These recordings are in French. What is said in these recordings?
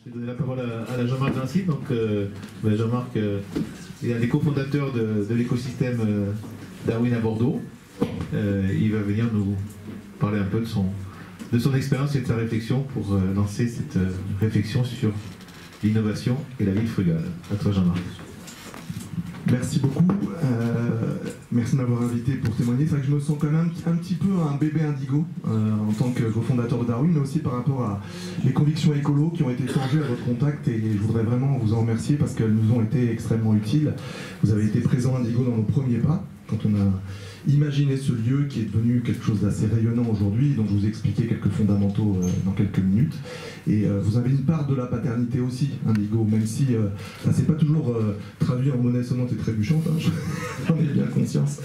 Je vais donner la parole à Jean-Marc Dancy. Donc, Jean-Marc est un des cofondateurs de l'écosystème Darwin à Bordeaux. Il va venir nous parler un peu de son expérience et de sa réflexion pour lancer cette réflexion sur l'innovation et la ville frugale. À toi, Jean-Marc. Merci beaucoup. Merci de m'avoir invité pour témoigner. C'est vrai que je me sens quand même un petit peu un bébé indigo en tant que cofondateur de Darwin, mais aussi par rapport à les convictions écolo qui ont été forgées à votre contact, et je voudrais vraiment vous en remercier parce qu'elles nous ont été extrêmement utiles. Vous avez été présent, Indigo, dans nos premiers pas, quand on a imaginé ce lieu qui est devenu quelque chose d'assez rayonnant aujourd'hui, dont je vous expliquer quelques fondamentaux dans quelques minutes. Et vous avez une part de la paternité aussi, Indigo, même si ça ne s'est pas toujours traduit en monnaie sonnante et trébuchante, hein, j'en ai bien conscience.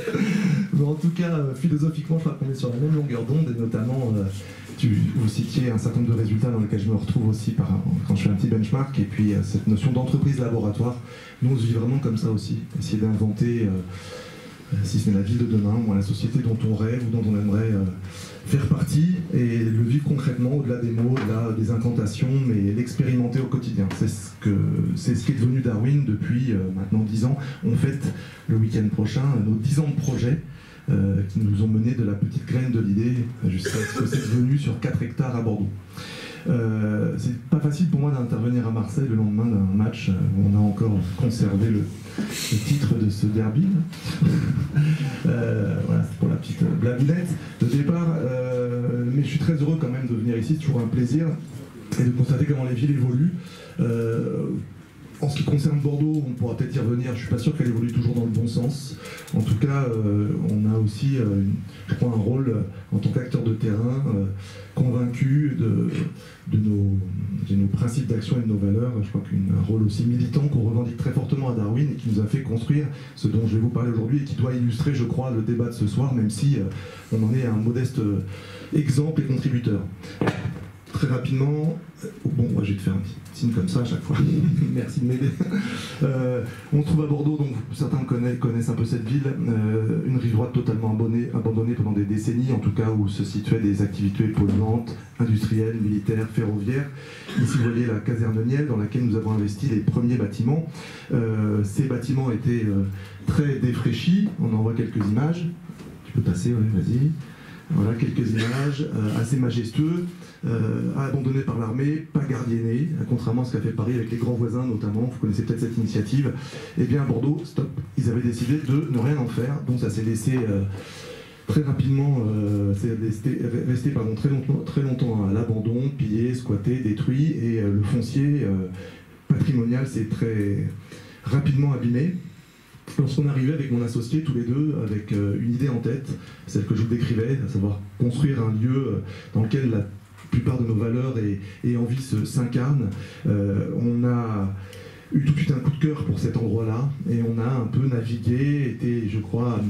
Mais en tout cas, philosophiquement, je crois qu'on est sur la même longueur d'onde, et notamment, vous citiez un certain nombre de résultats dans lesquels je me retrouve aussi quand je fais un petit benchmark, et puis cette notion d'entreprise laboratoire. Nous, on se vit vraiment comme ça aussi, essayer d'inventer si ce n'est la ville de demain, ou la société dont on rêve ou dont on aimerait faire partie, et le vivre concrètement, au-delà des mots, au-delà des incantations, mais l'expérimenter au quotidien. C'est ce qui est devenu Darwin depuis maintenant 10 ans. On fête le week-end prochain nos 10 ans de projet qui nous ont mené de la petite graine de l'idée jusqu'à ce que c'est devenu sur 4 hectares à Bordeaux. C'est pas facile pour moi d'intervenir à Marseille le lendemain d'un match où on a encore conservé le titre de ce derby. Voilà, c'est pour la petite blagounette de départ. Mais je suis très heureux quand même de venir ici, c'est toujours un plaisir, et de constater comment les villes évoluent. En ce qui concerne Bordeaux, on pourra peut-être y revenir, je ne suis pas sûr qu'elle évolue toujours dans le bon sens. En tout cas, on a aussi, je crois, un rôle en tant qu'acteur de terrain, convaincu de nos principes d'action et de nos valeurs. Je crois qu'un rôle aussi militant qu'on revendique très fortement à Darwin et qui nous a fait construire ce dont je vais vous parler aujourd'hui, et qui doit illustrer, je crois, le débat de ce soir, même si on en est un modeste exemple et contributeur. Très rapidement, bon, moi je vais te faire un petit signe comme ça à chaque fois, merci de m'aider. On se trouve à Bordeaux, donc certains connaissent un peu cette ville, une rive droite totalement abandonnée pendant des décennies, en tout cas où se situaient des activités polluantes, industrielles, militaires, ferroviaires. Ici vous voyez la caserne Niel dans laquelle nous avons investi les premiers bâtiments. Ces bâtiments étaient très défraîchis, on en voit quelques images. Tu peux passer, oui, vas-y. Voilà quelques images assez majestueux, abandonnés par l'armée, pas gardiennés, contrairement à ce qu'a fait Paris avec les grands voisins notamment. Vous connaissez peut-être cette initiative. Eh bien à Bordeaux, stop, ils avaient décidé de ne rien en faire, donc ça s'est laissé très rapidement, resté très longtemps à l'abandon, pillé, squatté, détruit, et le foncier patrimonial s'est très rapidement abîmé. Lorsqu'on arrivait avec mon associé, tous les deux, avec une idée en tête, celle que je vous décrivais, à savoir construire un lieu dans lequel la plupart de nos valeurs et envies s'incarnent, on a eu tout de suite un coup de cœur pour cet endroit-là, et on a un peu navigué, été, je crois,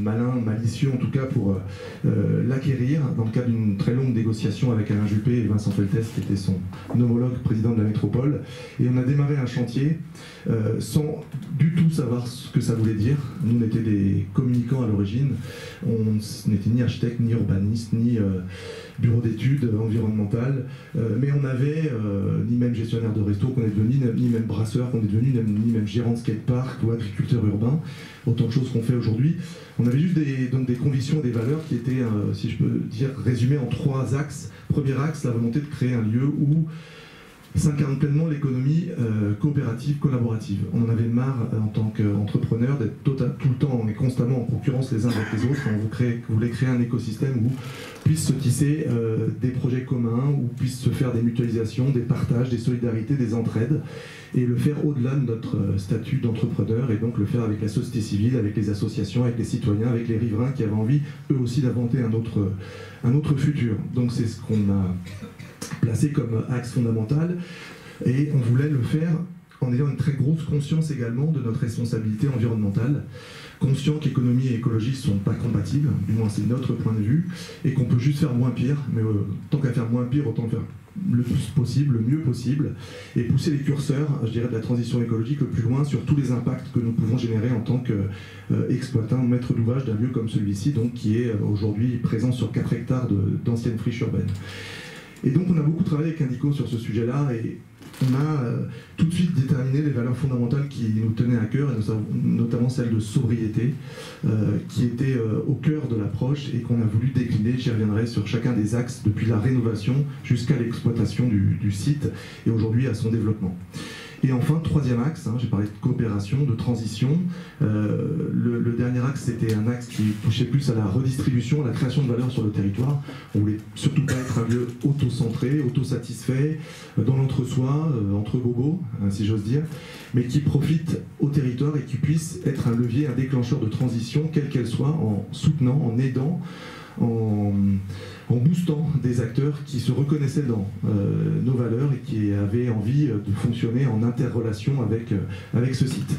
malicieux en tout cas, pour l'acquérir, dans le cadre d'une très longue négociation avec Alain Juppé et Vincent Feltès, qui était son homologue président de la métropole. Et on a démarré un chantier sans du tout savoir ce que ça voulait dire. Nous, on était des communicants à l'origine, on n'était ni architecte, ni urbaniste, ni bureau d'études environnementales, mais on n'avait ni même gestionnaire de resto qu'on est devenu, ni même brasseur qu'on est devenu, ni même gérant de skatepark ou agriculteur urbain, autant de choses qu'on fait aujourd'hui. On avait juste des convictions, des valeurs qui étaient, si je peux dire, résumées en 3 axes. Premier axe, la volonté de créer un lieu où s'incarne pleinement l'économie coopérative, collaborative. On en avait marre en tant qu'entrepreneur d'être tout le temps et constamment en concurrence les uns avec les autres. On voulait créer un écosystème où puissent se tisser des projets communs, où puissent se faire des mutualisations, des partages, des solidarités, des entraides, et le faire au-delà de notre statut d'entrepreneur, et donc le faire avec la société civile, avec les associations, avec les citoyens, avec les riverains qui avaient envie eux aussi d'inventer un autre futur. Donc c'est ce qu'on a placé comme axe fondamental, et on voulait le faire en ayant une très grosse conscience également de notre responsabilité environnementale, conscient qu'économie et écologie ne sont pas compatibles, du moins c'est notre point de vue, et qu'on peut juste faire moins pire, mais tant qu'à faire moins pire, autant faire le plus possible, le mieux possible, et pousser les curseurs, je dirais, de la transition écologique le plus loin sur tous les impacts que nous pouvons générer en tant qu'exploitant, maître d'ouvrage d'un lieu comme celui-ci, donc qui est aujourd'hui présent sur 4 hectares d'anciennes friches urbaines. Et donc on a beaucoup travaillé avec Indico sur ce sujet-là, et on a tout de suite déterminé les valeurs fondamentales qui nous tenaient à cœur, et notamment celle de sobriété, qui était au cœur de l'approche et qu'on a voulu décliner. J'y reviendrai sur chacun des axes, depuis la rénovation jusqu'à l'exploitation du site et aujourd'hui à son développement. Et enfin, troisième axe, j'ai parlé de coopération, de transition. Le dernier axe, c'était un axe qui touchait plus à la redistribution, à la création de valeur sur le territoire. On voulait surtout pas être un lieu auto-centré, auto-satisfait, dans l'entre-soi, entre bobos, si j'ose dire, mais qui profite au territoire et qui puisse être un levier, un déclencheur de transition, quelle qu'elle soit, en soutenant, en aidant, en boostant des acteurs qui se reconnaissaient dans nos valeurs et qui avaient envie de fonctionner en interrelation avec ce site.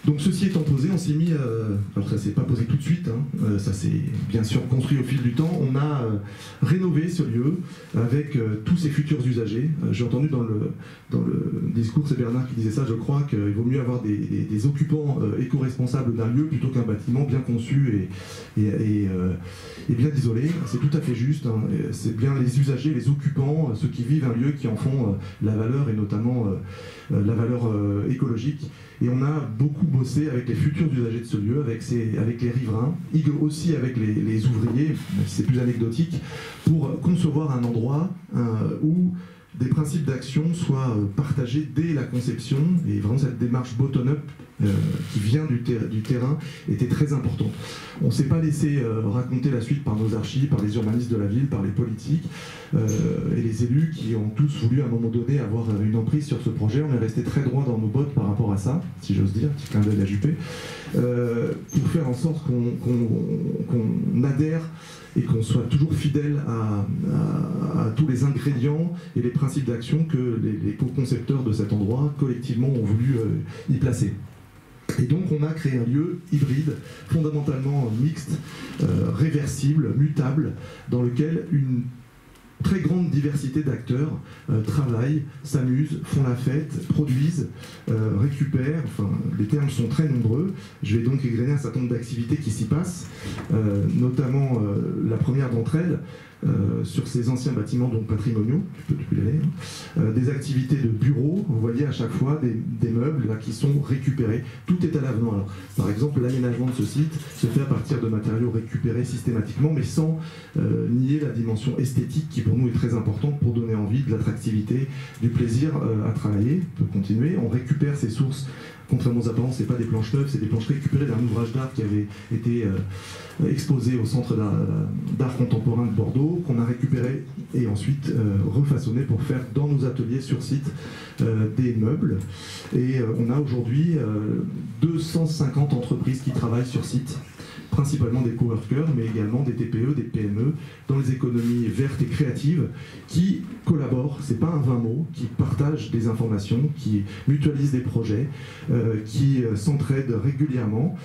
Donc ceci étant posé, on s'est mis, alors ça s'est pas posé tout de suite, ça s'est bien sûr construit au fil du temps, on a rénové ce lieu avec tous ses futurs usagers. J'ai entendu dans le discours, c'est Bernard qui disait ça, je crois qu'il vaut mieux avoir des occupants éco-responsables d'un lieu plutôt qu'un bâtiment bien conçu et bien isolé. C'est tout à fait juste, c'est bien les usagers, les occupants, ceux qui vivent un lieu qui en font la valeur et notamment la valeur écologique. Et on a beaucoup bossé avec les futurs usagers de ce lieu, avec les riverains, aussi avec les ouvriers, même si c'est plus anecdotique, pour concevoir un endroit où des principes d'action soient partagés dès la conception, et vraiment cette démarche bottom-up qui vient du terrain était très importante. On ne s'est pas laissé raconter la suite par nos archis, par les urbanistes de la ville, par les politiques et les élus qui ont tous voulu à un moment donné avoir une emprise sur ce projet. On est resté très droit dans nos bottes par rapport à ça, si j'ose dire, petit clin d'œil à Juppé, pour faire en sorte qu'on adhère et qu'on soit toujours fidèle à tous les ingrédients et les principes d'action que les co-concepteurs de cet endroit, collectivement, ont voulu y placer. Et donc on a créé un lieu hybride, fondamentalement mixte, réversible, mutable, dans lequel une très grande diversité d'acteurs travaillent, s'amusent, font la fête, produisent, récupèrent, enfin les termes sont très nombreux. Je vais donc égrener un certain nombre d'activités qui s'y passent, notamment la première d'entre elles, sur ces anciens bâtiments donc patrimoniaux, tu peux y aller, des activités de bureaux, vous voyez à chaque fois des meubles là, qui sont récupérés, tout est à l'avenant. Alors, par exemple, l'aménagement de ce site se fait à partir de matériaux récupérés systématiquement, mais sans nier la dimension esthétique qui pour nous est très importante pour donner envie, de l'attractivité, du plaisir à travailler. On peut continuer, on récupère ces sources. Contrairement aux apparences, ce n'est pas des planches neuves, c'est des planches récupérées d'un ouvrage d'art qui avait été exposé au Centre d'art contemporain de Bordeaux, qu'on a récupéré et ensuite refaçonné pour faire dans nos ateliers sur site des meubles. Et on a aujourd'hui 250 entreprises qui travaillent sur site, principalement des coworkers, mais également des TPE, des PME, dans les économies vertes et créatives, qui collaborent, c'est pas un vain mot, qui partagent des informations, qui mutualisent des projets, qui s'entraident régulièrement,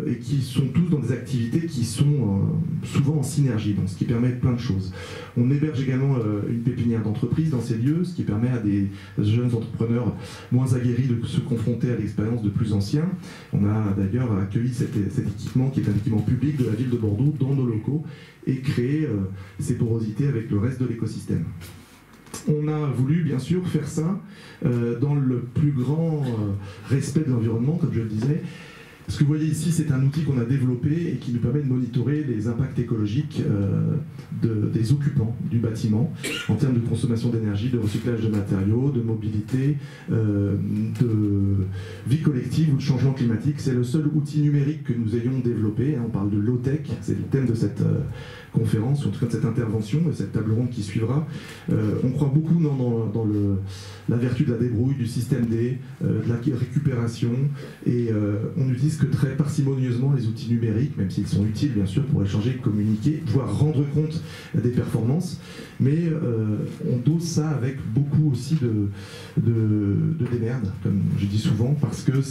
et qui sont tous dans des activités qui sont souvent en synergie, donc ce qui permet plein de choses. On héberge également une pépinière d'entreprise dans ces lieux, ce qui permet à des jeunes entrepreneurs moins aguerris de se confronter à l'expérience de plus anciens. On a d'ailleurs accueilli cet équipement qui est un équipement public de la ville de Bordeaux dans nos locaux et créer ces porosités avec le reste de l'écosystème. On a voulu bien sûr faire ça dans le plus grand respect de l'environnement, comme je le disais. Ce que vous voyez ici, c'est un outil qu'on a développé et qui nous permet de monitorer les impacts écologiques des occupants du bâtiment en termes de consommation d'énergie, de recyclage de matériaux, de mobilité, de vie collective ou de changement climatique. C'est le seul outil numérique que nous ayons développé. On parle de low-tech, c'est le thème de cette conférence, ou en tout cas de cette intervention et cette table ronde qui suivra. On croit beaucoup dans la vertu de la débrouille, du système D, de la récupération, et on utilise que très parcimonieusement les outils numériques, même s'ils sont utiles bien sûr pour échanger, communiquer, voire rendre compte des performances, mais on dose ça avec beaucoup aussi de démerde, comme je dis souvent, parce que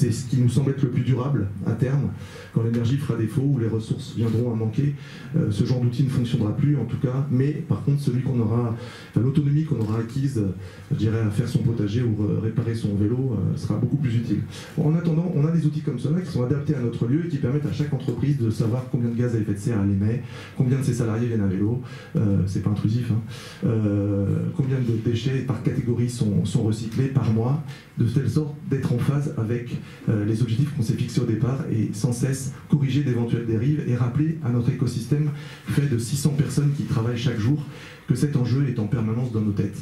c'est ce qui nous semble être le plus durable à terme. Quand l'énergie fera défaut ou les ressources viendront à manquer, ce genre d'outil ne fonctionnera plus en tout cas, mais par contre l'autonomie qu'on aura acquise, je dirais, à faire son potager ou réparer son vélo sera beaucoup plus utile. Bon, en attendant, on a des outils comme cela qui sont adaptés à notre lieu et qui permettent à chaque entreprise de savoir combien de gaz à effet de serre elle émet, combien de ses salariés viennent à vélo, c'est pas intrusif, hein, combien de déchets par catégorie sont recyclés par mois, de telle sorte d'être en phase avec les objectifs qu'on s'est fixés au départ et sans cesse corriger d'éventuelles dérives et rappeler à notre écosystème fait de 600 personnes qui travaillent chaque jour que cet enjeu est en permanence dans nos têtes.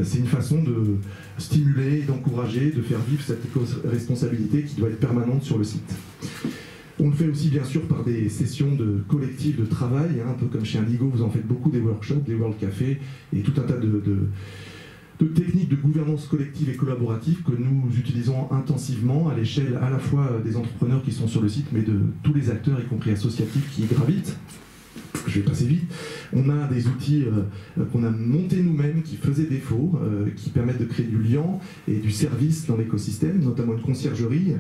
C'est une façon de stimuler, d'encourager, de faire vivre cette éco-responsabilité qui doit être permanente sur le site. On le fait aussi bien sûr par des sessions de collectifs de travail, hein, un peu comme chez Indigo, vous en faites beaucoup, des workshops, des World Café et tout un tas de techniques de gouvernance collective et collaborative que nous utilisons intensivement à l'échelle à la fois des entrepreneurs qui sont sur le site, mais de tous les acteurs, y compris associatifs, qui gravitent. Je vais passer vite. On a des outils qu'on a montés nous-mêmes, qui faisaient défaut, qui permettent de créer du lien et du service dans l'écosystème, notamment une conciergerie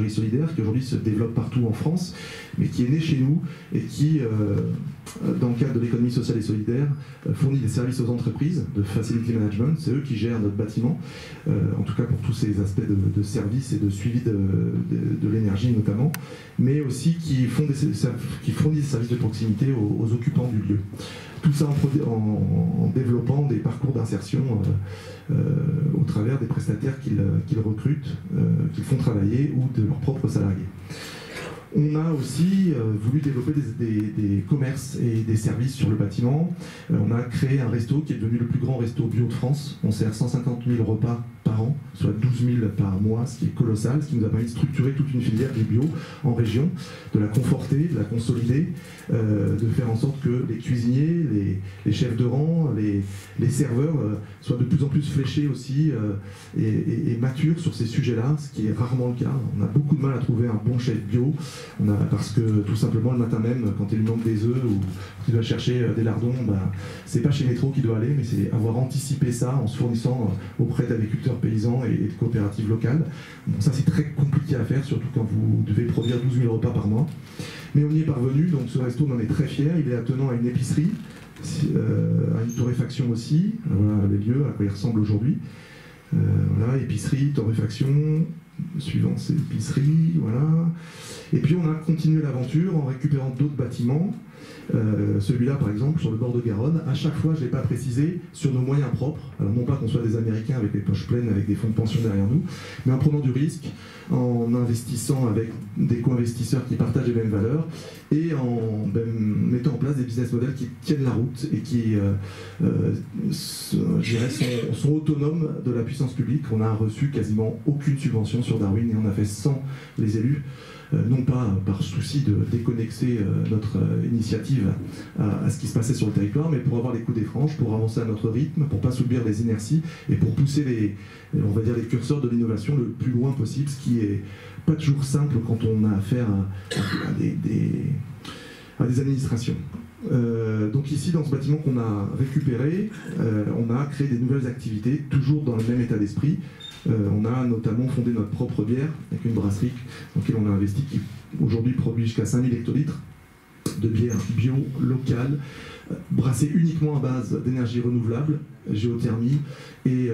solidaire, qui aujourd'hui se développe partout en France, mais qui est née chez nous et qui, dans le cadre de l'économie sociale et solidaire, fournit des services aux entreprises de facility management. C'est eux qui gèrent notre bâtiment, en tout cas pour tous ces aspects de service et de suivi de l'énergie notamment, mais aussi qui fournissent des services de proximité aux occupants du lieu. Tout ça en développant des parcours d'insertion au travers des prestataires qu'ils recrutent, qu'ils font travailler ou de leurs propres salariés. On a aussi voulu développer des commerces et des services sur le bâtiment. On a créé un resto qui est devenu le plus grand resto bio de France. On sert 150 000 repas par an, soit 12 000 par mois, ce qui est colossal, ce qui nous a permis de structurer toute une filière du bio en région, de la conforter, de la consolider, de faire en sorte que les cuisiniers, les chefs de rang, les serveurs soient de plus en plus fléchés aussi et matures sur ces sujets-là, ce qui est rarement le cas. On a beaucoup de mal à trouver un bon chef bio, parce que tout simplement le matin même, quand il lui manque des œufs ou qu'il doit chercher des lardons, c'est pas chez Métro qu'il doit aller, mais c'est avoir anticipé ça en se fournissant auprès d'agriculteurs paysans et de coopératives locales. Bon, ça c'est très compliqué à faire, surtout quand vous devez produire 12 000 repas par mois. Mais on y est parvenu, donc ce resto on en est très fiers. Il est attenant à une épicerie, à une torréfaction aussi. Voilà les lieux à quoi il ressemble aujourd'hui. Voilà, épicerie, torréfaction, suivant c'est épicerie, voilà. Et puis on a continué l'aventure en récupérant d'autres bâtiments. Celui-là par exemple sur le bord de Garonne, à chaque fois je ne l'ai pas précisé, sur nos moyens propres, alors non pas qu'on soit des Américains avec les poches pleines, avec des fonds de pension derrière nous, mais en prenant du risque, en investissant avec des co-investisseurs qui partagent les mêmes valeurs et en mettant en place des business models qui tiennent la route et qui je dirais, sont autonomes de la puissance publique. On n'a reçu quasiment aucune subvention sur Darwin et on a fait sans les élus. Non pas par souci de déconnecter notre initiative à ce qui se passait sur le territoire, mais pour avoir les coups des franges, pour avancer à notre rythme, pour ne pas subir les inerties et pour pousser on va dire les curseurs de l'innovation le plus loin possible, ce qui est pas toujours simple quand on a affaire à des administrations. Donc ici, dans ce bâtiment qu'on a récupéré, on a créé des nouvelles activités, toujours dans le même état d'esprit. On a notamment fondé notre propre bière avec une brasserie dans laquelle on a investi qui aujourd'hui produit jusqu'à 5000 hectolitres de bière bio, locale, brassée uniquement à base d'énergie renouvelable, géothermie et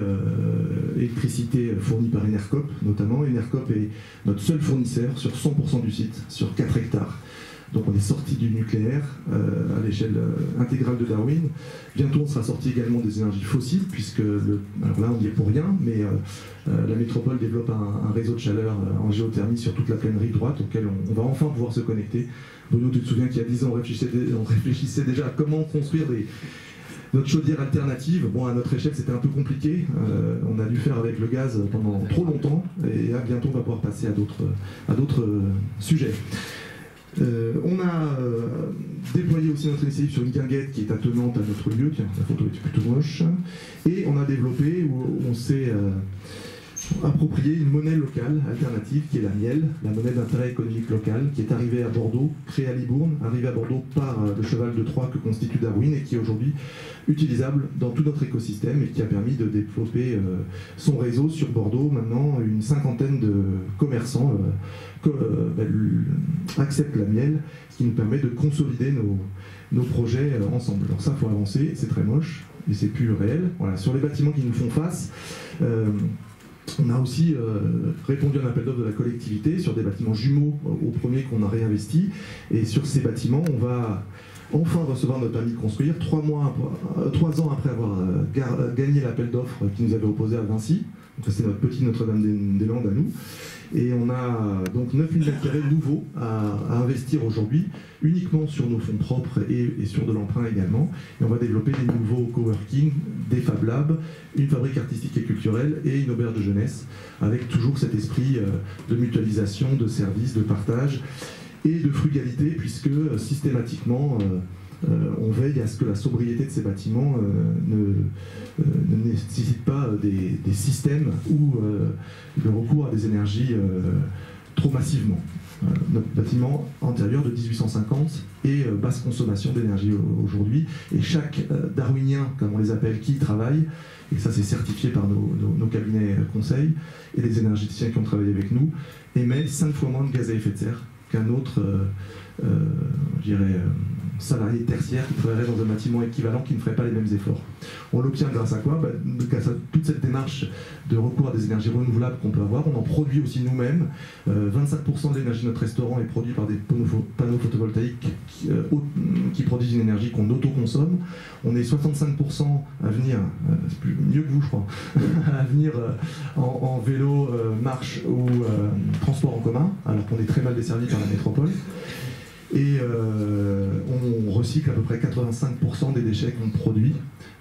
électricité fournie par Enercop notamment. Enercop est notre seul fournisseur sur 100% du site, sur 4 hectares. Donc on est sorti du nucléaire à l'échelle intégrale de Darwin. Bientôt on sera sorti également des énergies fossiles, puisque, alors là on n'y est pour rien, mais la métropole développe un réseau de chaleur en géothermie sur toute la plaine rive droite, auquel on va enfin pouvoir se connecter. Bruno, tu te souviens qu'il y a 10 ans on réfléchissait déjà à comment construire notre chaudière alternative. Bon, à notre échelle c'était un peu compliqué, on a dû faire avec le gaz pendant trop longtemps, et là bientôt on va pouvoir passer à d'autres sujets. On a déployé aussi notre initiative sur une guinguette qui est attenante à notre lieu, tiens, la photo est plutôt moche, et on a développé, où on s'est approprié une monnaie locale alternative qui est la miel, la monnaie d'intérêt économique local, qui est arrivée à Bordeaux, créée à Libourne, arrivée à Bordeaux par le cheval de Troie que constitue Darwin et qui est aujourd'hui utilisable dans tout notre écosystème et qui a permis de développer son réseau sur Bordeaux. Maintenant, une cinquantaine de commerçants acceptent la miel, ce qui nous permet de consolider nos projets ensemble. Alors ça, il faut avancer, c'est très moche, mais c'est plus réel. Voilà. Sur les bâtiments qui nous font face, on a aussi répondu à un appel d'offres de la collectivité sur des bâtiments jumeaux au premier qu'on a réinvesti. Et sur ces bâtiments, on va enfin recevoir notre permis de construire 3 ans après avoir gagné l'appel d'offres qui nous avait opposé à Vinci. Donc c'est notre petit Notre-Dame-des-Landes à nous. Et on a donc 9000 m² nouveaux à investir aujourd'hui, uniquement sur nos fonds propres et sur de l'emprunt également. Et on va développer des nouveaux coworking, des Fab Labs, une fabrique artistique et culturelle et une auberge de jeunesse, avec toujours cet esprit de mutualisation, de service, de partage et de frugalité, puisque systématiquement on veille à ce que la sobriété de ces bâtiments ne nécessite pas des systèmes ou le recours à des énergies trop massivement. Notre bâtiment antérieur de 1850 et basse consommation d'énergie aujourd'hui, et chaque darwinien, comme on les appelle, qui y travaille, et ça c'est certifié par nos cabinets conseils et les énergéticiens qui ont travaillé avec nous, émet 5 fois moins de gaz à effet de serre qu'un autre salarié tertiaire qui travaillerait dans un bâtiment équivalent qui ne ferait pas les mêmes efforts. On l'obtient grâce à quoi? Grâce à toute cette démarche de recours à des énergies renouvelables qu'on peut avoir. On en produit aussi nous-mêmes. 25% de l'énergie de notre restaurant est produit par des panneaux photovoltaïques qui produisent une énergie qu'on autoconsomme. On est 65% à venir, c'est mieux que vous je crois, à venir en vélo, marche ou transport en commun, alors qu'on est très mal desservi par la métropole. Et on recycle à peu près 85% des déchets qu'on produit,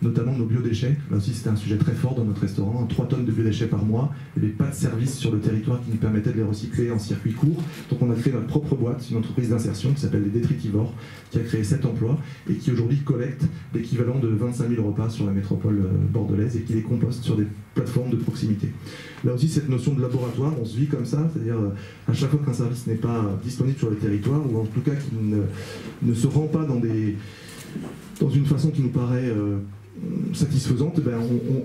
notamment nos biodéchets. Là aussi, c'était un sujet très fort dans notre restaurant. 3 tonnes de biodéchets par mois. Il n'y avait pas de service sur le territoire qui nous permettait de les recycler en circuit court. Donc on a créé notre propre boîte, une entreprise d'insertion qui s'appelle les Détritivores, qui a créé 7 emplois et qui aujourd'hui collecte l'équivalent de 25 000 repas sur la métropole bordelaise et qui les composte sur des plateformes de proximité. Là aussi, cette notion de laboratoire, on se vit comme ça, c'est-à-dire à chaque fois qu'un service n'est pas disponible sur le territoire, ou en tout cas qu'il ne se rend pas dans une façon qui nous paraît satisfaisante,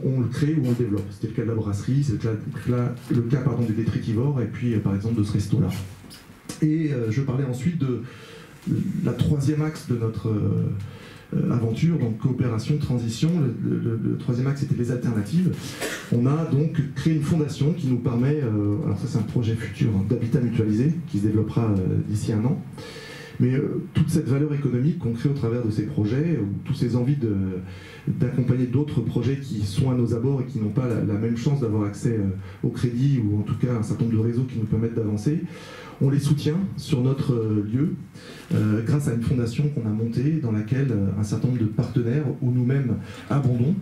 on le crée ou on le développe. C'était le cas de la brasserie, c'est le cas des Détritivores, et puis par exemple de ce resto-là. Et je parlais ensuite de la 3e axe de notre aventure, donc coopération, transition. Le 3e axe, c'était les alternatives. On a donc créé une fondation qui nous permet, alors ça c'est un projet futur d'habitat mutualisé qui se développera d'ici 1 an, mais toute cette valeur économique qu'on crée au travers de ces projets, ou toutes ces envies d'accompagner d'autres projets qui sont à nos abords et qui n'ont pas la même chance d'avoir accès au crédit, ou en tout cas un certain nombre de réseaux qui nous permettent d'avancer, on les soutient sur notre lieu grâce à une fondation qu'on a montée dans laquelle un certain nombre de partenaires ou nous-mêmes abondons,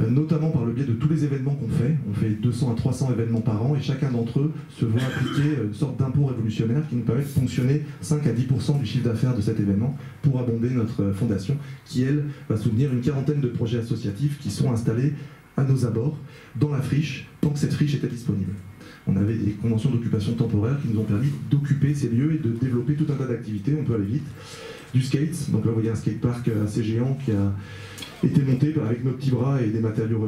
notamment par le biais de tous les événements qu'on fait. On fait 200 à 300 événements par an et chacun d'entre eux se voit appliquer une sorte d'impôt révolutionnaire qui nous permet de fonctionner 5 à 10% du chiffre d'affaires de cet événement pour abonder notre fondation qui, elle, va soutenir une 40aine de projets associatifs qui sont installés à nos abords dans la friche tant que cette friche était disponible. On avait des conventions d'occupation temporaire qui nous ont permis d'occuper ces lieux et de développer tout un tas d'activités, on peut aller vite. Du skate, donc là vous voyez un skatepark assez géant qui a été monté avec nos petits bras et des matériaux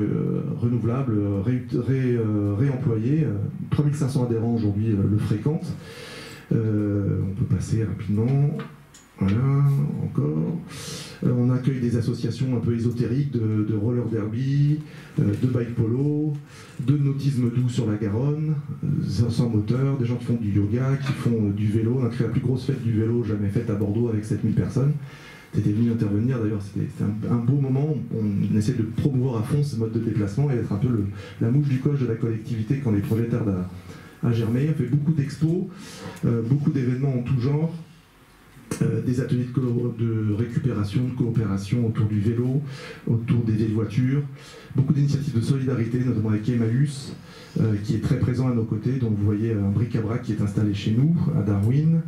renouvelables, réemployés. 3500 adhérents aujourd'hui le fréquentent. On peut passer rapidement. Voilà, encore. On accueille des associations un peu ésotériques de roller derby, de bike polo, de nautisme doux sur la Garonne, sans moteur, des gens qui font du yoga, qui font du vélo. On a créé la plus grosse fête du vélo jamais faite à Bordeaux avec 7000 personnes. T'étais venu intervenir d'ailleurs, c'était un beau moment. On essaie de promouvoir à fond ce mode de déplacement et d'être un peu la mouche du coche de la collectivité quand les projets tardent à germer. On fait beaucoup d'expos, beaucoup d'événements en tout genre. des ateliers de récupération, de coopération autour du vélo, autour des vieilles voitures, beaucoup d'initiatives de solidarité, notamment avec Emmaüs, qui est très présent à nos côtés, dont vous voyez un bric-à-brac qui est installé chez nous, à Darwin.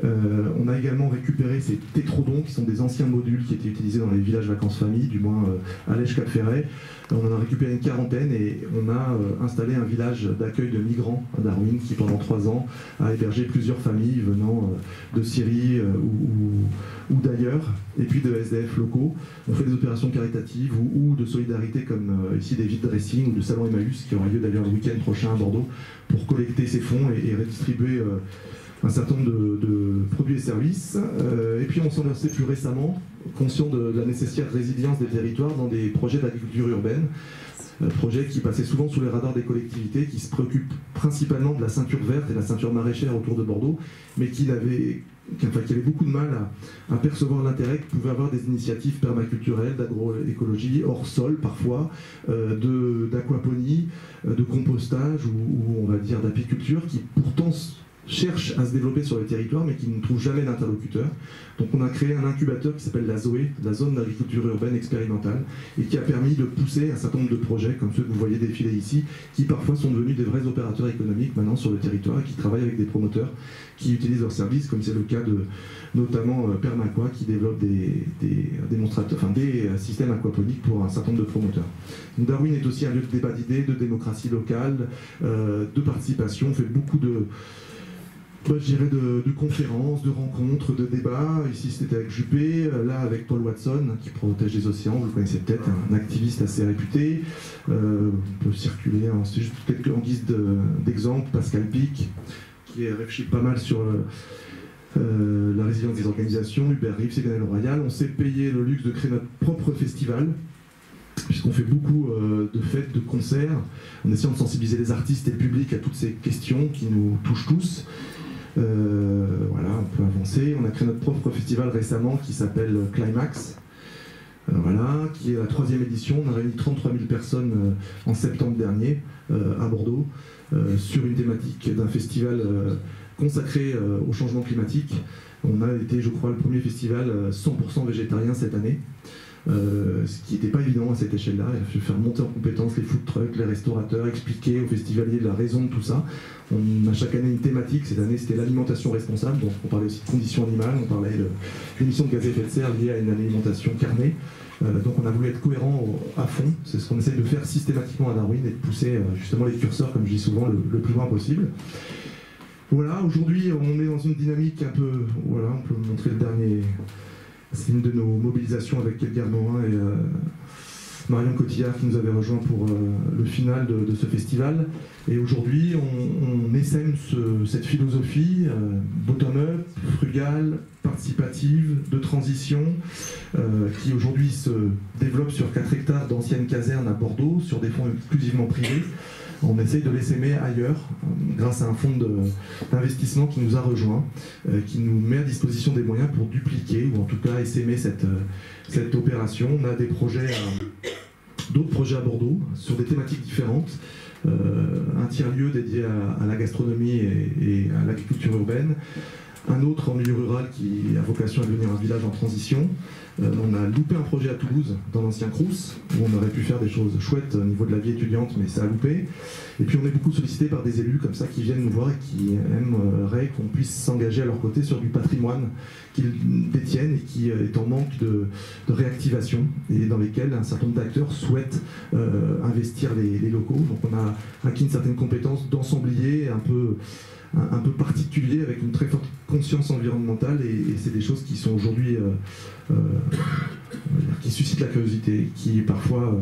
On a également récupéré ces tétrodons, qui sont des anciens modules qui étaient utilisés dans les villages vacances-famille, du moins à Lège-Cap-Ferret. On en a récupéré une quarantaine et on a installé un village d'accueil de migrants à Darwin qui, pendant 3 ans, a hébergé plusieurs familles venant de Syrie ou d'ailleurs, et puis de SDF locaux. On fait des opérations caritatives ou de solidarité, comme ici des vide dressing ou de salon Emmaüs, qui aura lieu d'ailleurs le week-end prochain à Bordeaux, pour collecter ces fonds et redistribuer un certain nombre de produits et services. Et puis on s'en est lancé plus récemment, conscient de la nécessaire résilience des territoires dans des projets d'agriculture urbaine, projets qui passaient souvent sous les radars des collectivités, qui se préoccupent principalement de la ceinture verte et de la ceinture maraîchère autour de Bordeaux, mais qui avaient beaucoup de mal à percevoir l'intérêt que pouvaient avoir des initiatives permaculturelles, d'agroécologie, hors sol parfois, d'aquaponie, de compostage ou on va dire d'apiculture, qui pourtant cherchent à se développer sur le territoire mais qui ne trouvent jamais d'interlocuteur. Donc on a créé un incubateur qui s'appelle la ZOE, la zone d'agriculture urbaine expérimentale, et qui a permis de pousser un certain nombre de projets comme ceux que vous voyez défiler ici, qui parfois sont devenus des vrais opérateurs économiques maintenant sur le territoire et qui travaillent avec des promoteurs qui utilisent leurs services, comme c'est le cas de notamment Permaqua qui développe des systèmes aquaponiques pour un certain nombre de promoteurs. Donc Darwin est aussi un lieu de débat d'idées, de démocratie locale, de participation. On fait beaucoup de conférences, de rencontres, de débats. Ici c'était avec Juppé, là avec Paul Watson qui protège les océans, vous le connaissez peut-être, un activiste assez réputé. On peut circuler, c'est juste peut-être en guise d'exemple, Pascal Pic qui réfléchit pas mal sur la résilience des organisations, Hubert Reeves, Ségolène Royal. On s'est payé le luxe de créer notre propre festival, puisqu'on fait beaucoup de fêtes, de concerts, en essayant de sensibiliser les artistes et le public à toutes ces questions qui nous touchent tous. Voilà, on peut avancer. On a créé notre propre festival récemment qui s'appelle Climax, voilà, qui est la 3e édition. On a réuni 33 000 personnes en septembre dernier à Bordeaux sur une thématique d'un festival consacré au changement climatique. On a été, je crois, le premier festival 100% végétarien cette année. Ce qui n'était pas évident à cette échelle-là. Il a fallu faire monter en compétence les food trucks, les restaurateurs, expliquer aux festivaliers la raison de tout ça. On a chaque année une thématique. Cette année, c'était l'alimentation responsable. Donc on parlait aussi de conditions animales, on parlait de l'émission de gaz à effet de serre liée à une alimentation carnée. Donc on a voulu être cohérent à fond. C'est ce qu'on essaye de faire systématiquement à Darwin et de pousser justement les curseurs, comme je dis souvent, le plus loin possible. Voilà, aujourd'hui, on est dans une dynamique un peu... Voilà, on peut montrer le dernier... C'est une de nos mobilisations avec Edgar Morin et Marion Cotillard qui nous avait rejoint pour le final de ce festival. Et aujourd'hui, on essaime cette philosophie bottom-up, frugale, participative, de transition, qui aujourd'hui se développe sur 4 hectares d'anciennes casernes à Bordeaux, sur des fonds exclusivement privés. On essaye de l'essaimer ailleurs, grâce à un fonds d'investissement qui nous a rejoints, qui nous met à disposition des moyens pour dupliquer, ou en tout cas essaimer cette opération. On a des projets, d'autres projets à Bordeaux, sur des thématiques différentes. Un tiers-lieu dédié à la gastronomie et à l'agriculture urbaine. Un autre en milieu rural qui a vocation à devenir un village en transition. On a loupé un projet à Toulouse, dans l'ancien Crous, où on aurait pu faire des choses chouettes au niveau de la vie étudiante, mais ça a loupé. Et puis on est beaucoup sollicité par des élus comme ça qui viennent nous voir et qui aimeraient qu'on puisse s'engager à leur côté sur du patrimoine qu'ils détiennent et qui est en manque de réactivation, et dans lesquels un certain nombre d'acteurs souhaitent investir les locaux. Donc on a acquis une certaine compétence d'ensemblier un peu particulier, avec une très forte conscience environnementale, et c'est des choses qui sont aujourd'hui qui suscitent la curiosité, qui parfois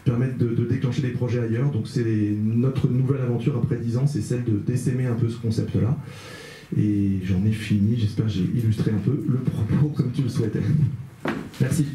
permettent de déclencher des projets ailleurs. Donc c'est notre nouvelle aventure après 10 ans, c'est celle d'essaimer un peu ce concept-là. Et j'en ai fini, j'espère que j'ai illustré un peu le propos comme tu le souhaitais. Merci.